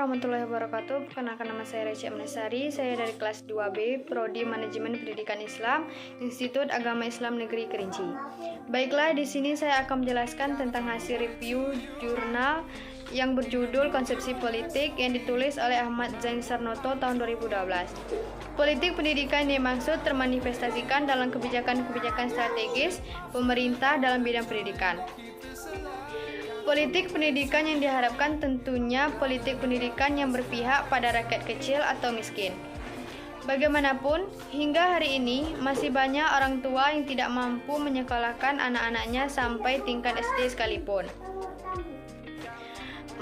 warahmatullahi wabarakatuh. Perkenalkan, nama saya Recia Amnesari. Saya dari kelas 2B, Prodi Manajemen Pendidikan Islam, Institut Agama Islam Negeri Kerinci. Baiklah, di sini saya akan menjelaskan tentang hasil review jurnal yang berjudul Konsepsi Politik yang ditulis oleh Ahmad Zain Sarnoto tahun 2012. Politik pendidikan yang dimaksud termanifestasikan dalam kebijakan-kebijakan strategis pemerintah dalam bidang pendidikan. Politik pendidikan yang diharapkan tentunya politik pendidikan yang berpihak pada rakyat kecil atau miskin. Bagaimanapun, hingga hari ini masih banyak orang tua yang tidak mampu menyekolahkan anak-anaknya sampai tingkat SD sekalipun.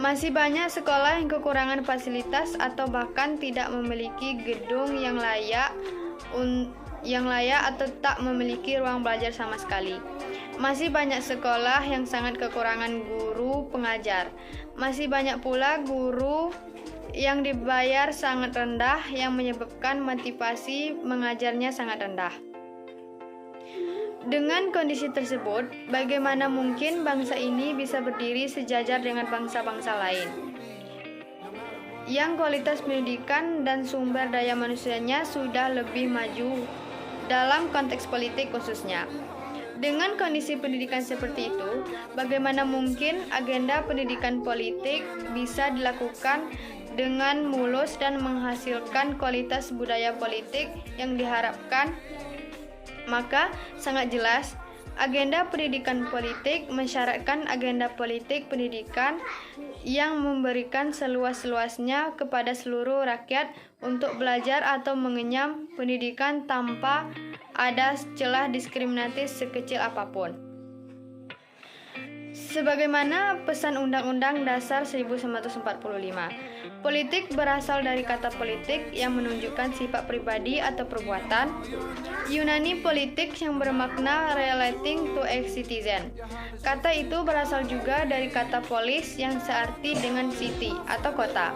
Masih banyak sekolah yang kekurangan fasilitas atau bahkan tidak memiliki gedung yang layak atau tak memiliki ruang belajar sama sekali. Masih banyak sekolah yang sangat kekurangan guru pengajar. Masih banyak pula guru yang dibayar sangat rendah yang menyebabkan motivasi mengajarnya sangat rendah. Dengan kondisi tersebut, bagaimana mungkin bangsa ini bisa berdiri sejajar dengan bangsa-bangsa lain yang kualitas pendidikan dan sumber daya manusianya sudah lebih maju dalam konteks politik khususnya. Dengan kondisi pendidikan seperti itu, bagaimana mungkin agenda pendidikan politik bisa dilakukan dengan mulus dan menghasilkan kualitas budaya politik yang diharapkan? Maka sangat jelas, agenda pendidikan politik mensyaratkan agenda politik pendidikan yang memberikan seluas-luasnya kepada seluruh rakyat untuk belajar atau mengenyam pendidikan tanpa ada celah diskriminatif sekecil apapun. Sebagaimana pesan Undang-Undang Dasar 1945, politik berasal dari kata politik yang menunjukkan sifat pribadi atau perbuatan. Yunani politik yang bermakna relating to a citizen. Kata itu berasal juga dari kata polis yang searti dengan city atau kota.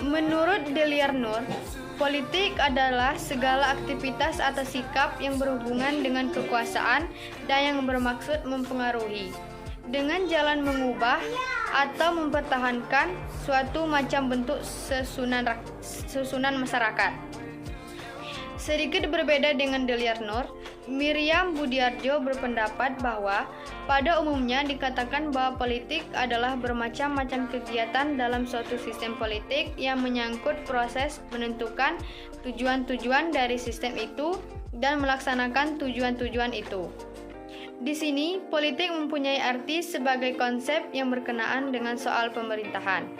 Menurut Deliarnur, politik adalah segala aktivitas atau sikap yang berhubungan dengan kekuasaan dan yang bermaksud mempengaruhi dengan jalan mengubah atau mempertahankan suatu macam bentuk susunan masyarakat. Sedikit berbeda dengan Deliarnur, Miriam Budiarjo berpendapat bahwa pada umumnya dikatakan bahwa politik adalah bermacam-macam kegiatan dalam suatu sistem politik yang menyangkut proses menentukan tujuan-tujuan dari sistem itu dan melaksanakan tujuan-tujuan itu. Di sini, politik mempunyai arti sebagai konsep yang berkenaan dengan soal pemerintahan.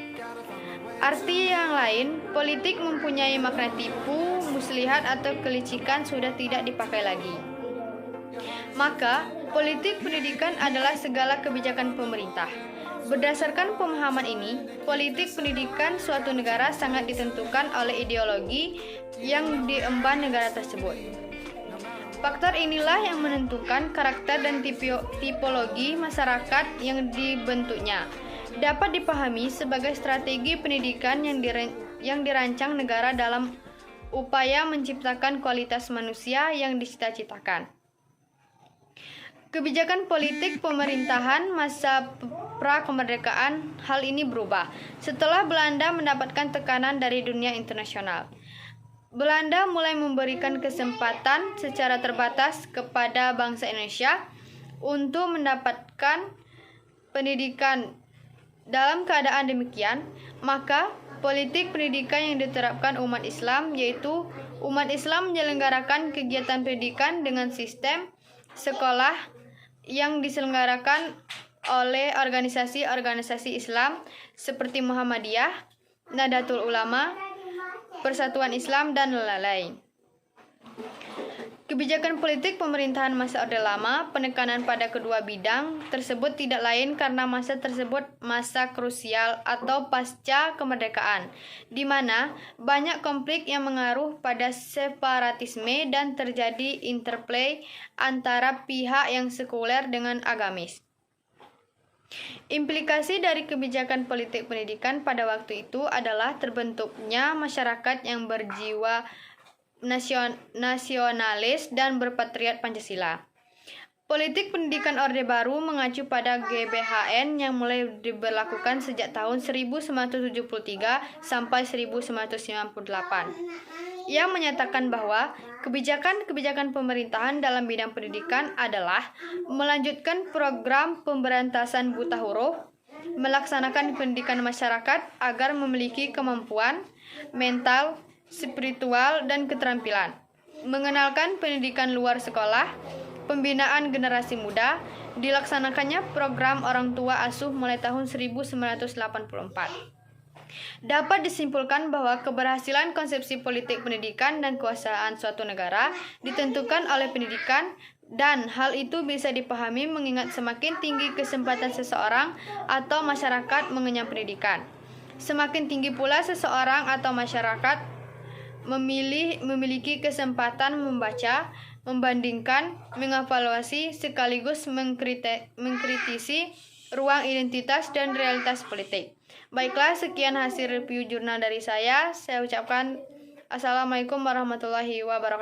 Arti yang lain, politik mempunyai makna tipu, muslihat atau kelicikan sudah tidak dipakai lagi. Maka, politik pendidikan adalah segala kebijakan pemerintah. Berdasarkan pemahaman ini, politik pendidikan suatu negara sangat ditentukan oleh ideologi yang diemban negara tersebut. Faktor inilah yang menentukan karakter dan tipologi masyarakat yang dibentuknya. Dapat dipahami sebagai strategi pendidikan yang dirancang negara dalam upaya menciptakan kualitas manusia yang dicita-citakan. Kebijakan politik pemerintahan masa pra-kemerdekaan hal ini berubah setelah Belanda mendapatkan tekanan dari dunia internasional. Belanda mulai memberikan kesempatan secara terbatas kepada bangsa Indonesia untuk mendapatkan pendidikan. Dalam keadaan demikian, maka politik pendidikan yang diterapkan umat Islam, yaitu umat Islam menyelenggarakan kegiatan pendidikan dengan sistem sekolah yang diselenggarakan oleh organisasi-organisasi Islam seperti Muhammadiyah, Nahdlatul Ulama, Persatuan Islam, dan lain-lain. Kebijakan politik pemerintahan masa Orde Lama, penekanan pada kedua bidang tersebut tidak lain karena masa tersebut masa krusial atau pasca kemerdekaan, di mana banyak konflik yang mengaruh pada separatisme dan terjadi interplay antara pihak yang sekuler dengan agamis. Implikasi dari kebijakan politik pendidikan pada waktu itu adalah terbentuknya masyarakat yang berjiwa nasionalis dan berpatriot Pancasila. Politik pendidikan Orde Baru mengacu pada GBHN yang mulai diberlakukan sejak tahun 1973 sampai 1998. Ia menyatakan bahwa kebijakan-kebijakan pemerintahan dalam bidang pendidikan adalah melanjutkan program pemberantasan buta huruf, melaksanakan pendidikan masyarakat agar memiliki kemampuan mental, spiritual, dan keterampilan, mengenalkan pendidikan luar sekolah, pembinaan generasi muda, dilaksanakannya program orang tua asuh mulai tahun 1984. Dapat disimpulkan bahwa keberhasilan konsepsi politik pendidikan dan kekuasaan suatu negara ditentukan oleh pendidikan, dan hal itu bisa dipahami mengingat semakin tinggi kesempatan seseorang atau masyarakat mengenyam pendidikan, semakin tinggi pula seseorang atau masyarakat memiliki kesempatan membaca, membandingkan, mengevaluasi, sekaligus mengkritisi ruang identitas dan realitas politik. Baiklah, sekian hasil review jurnal dari saya. Saya ucapkan Assalamualaikum warahmatullahi wabarakatuh.